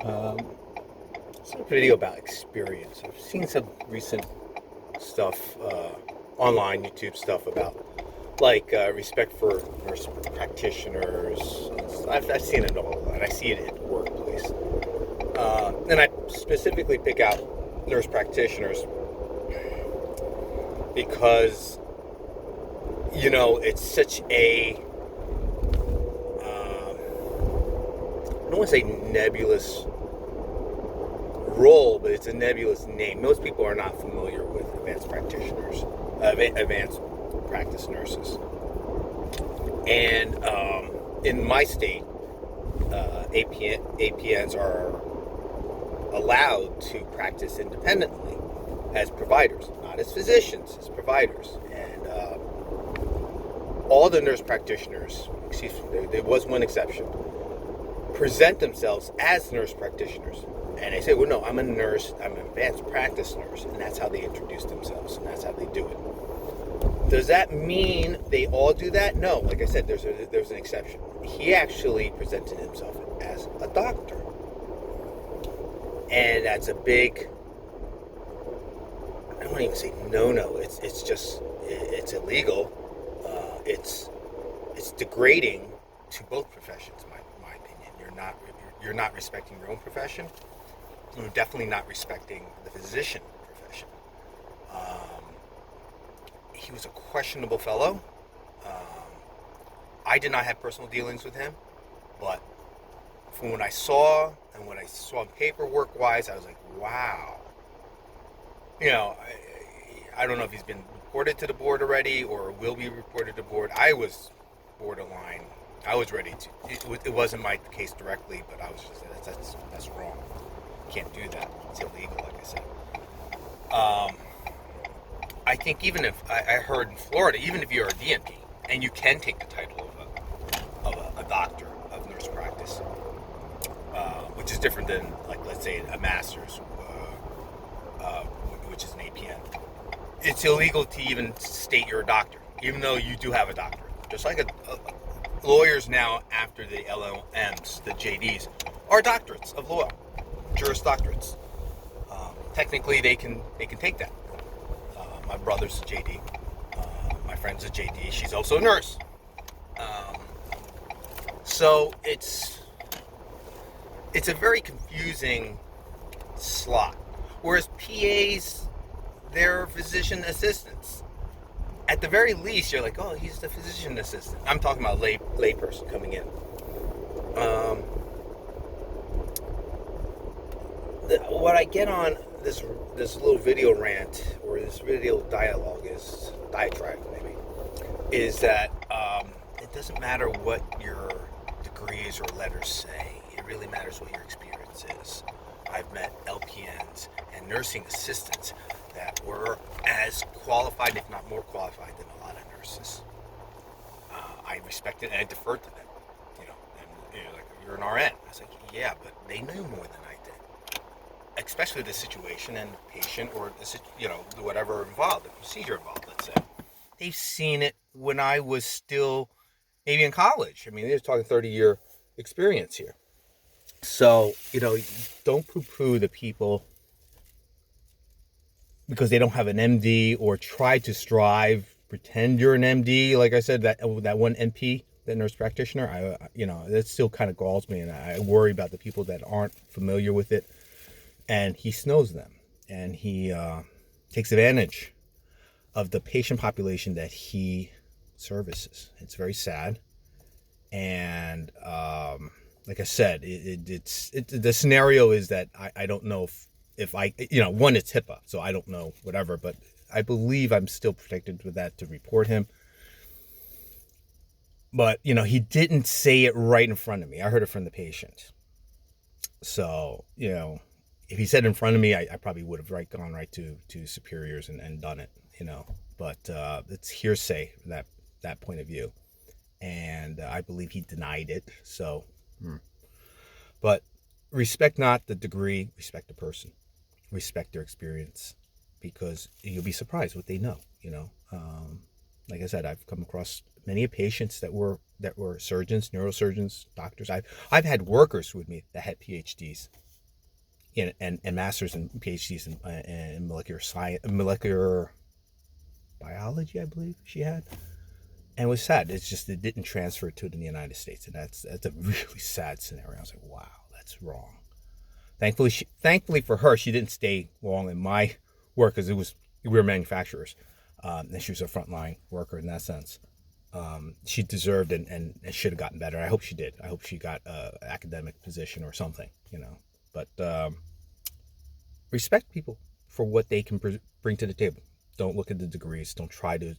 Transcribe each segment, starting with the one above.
Um, it's a video about experience. I've seen some recent stuff online, YouTube stuff about respect for nurse practitioners. I've seen it all, and I see it in the workplace. And I specifically pick out nurse practitioners because it's such a I don't want to say nebulous role, but it's a nebulous name. Most people are not familiar with advanced practitioners, advanced practice nurses. And in my state, APNs are allowed to practice independently as providers, not as physicians, as providers. And all the nurse practitioners, there was one exception, present themselves as nurse practitioners. And they say, well, no, I'm a nurse, I'm an advanced practice nurse. And that's how they introduce themselves, and that's how they do it. Does that mean they all do that? No. Like I said, there's an exception. He actually presented himself as a doctor. And that's a big, I don't even say no. It's just, it's illegal. It's degrading to both professions, my opinion. You're not respecting your own profession. You're definitely not respecting the physician profession. He was a questionable fellow. I did not have personal dealings with him, but from what I saw and what I saw paperwork-wise, I was like, wow. I don't know if he's been reported to the board already or will be reported to the board. I was borderline. I was ready to. It wasn't my case directly, but I was just that's wrong. You can't do that. It's illegal, like I said. I think even if I heard in Florida, even if you're a DNP and you can take the title of a doctor of nurse practice, which is different than, like, let's say a master's, which is an APN. It's illegal to even state you're a doctor, even though you do have a doctorate. Just like lawyers now, after the LLMs, the JDs, are doctorates of law, juris doctorates. Technically, they can take that. My brother's a JD. My friend's a JD. She's also a nurse. So it's a very confusing slot. Whereas PAs, they're physician assistants. At the very least, you're like, oh, he's the physician assistant. I'm talking about lay person coming in. What I get on this little video rant, or this video diatribe maybe, is that it doesn't matter what your degrees or letters say. It really matters what your experience is. I've met LPNs and nursing assistants that were as qualified, if not more qualified, than a lot of nurses. I respected and I deferred to them. Like, you're an RN. I was like, yeah, but they knew more than I did. Especially the situation and the patient, or whatever involved, the procedure involved, let's say. They've seen it when I was still maybe in college. I mean, they're talking 30-year experience here. So, don't poo-poo the people because they don't have an MD, or try to pretend you're an MD. Like I said, that one NP, that nurse practitioner, that still kind of galls me, and I worry about the people that aren't familiar with it. And he snows them, and he takes advantage of the patient population that he services. It's very sad, and like I said, the scenario is that I don't know if I, one, it's HIPAA, so I don't know, whatever, but I believe I'm still protected with that to report him. But, he didn't say it right in front of me. I heard it from the patient. So, if he said it in front of me, I probably would have gone right to superiors and done it, but it's hearsay from that point of view. And I believe he denied it. So, but respect not the degree, respect the person, respect their experience, because you'll be surprised what they know. Like I said, I've come across many patients that were surgeons, neurosurgeons, doctors. I've had workers with me that had PhDs, and masters and PhDs in molecular science, molecular biology, I believe she had. And it was sad. It's just it didn't transfer to the United States, and that's a really sad scenario. I was like, wow, that's wrong. Thankfully for her, she didn't stay long in my work because we were manufacturers, and she was a frontline worker in that sense. She deserved and should have gotten better. I hope she did. I hope she got an academic position or something, But respect people for what they can bring to the table. Don't look at the degrees. Don't try to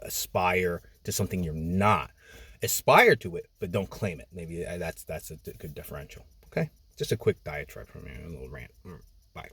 aspire to something you're not. Aspire to it, but don't claim it. Maybe that's a good differential. Okay, just a quick diatribe from me, a little rant. Bye.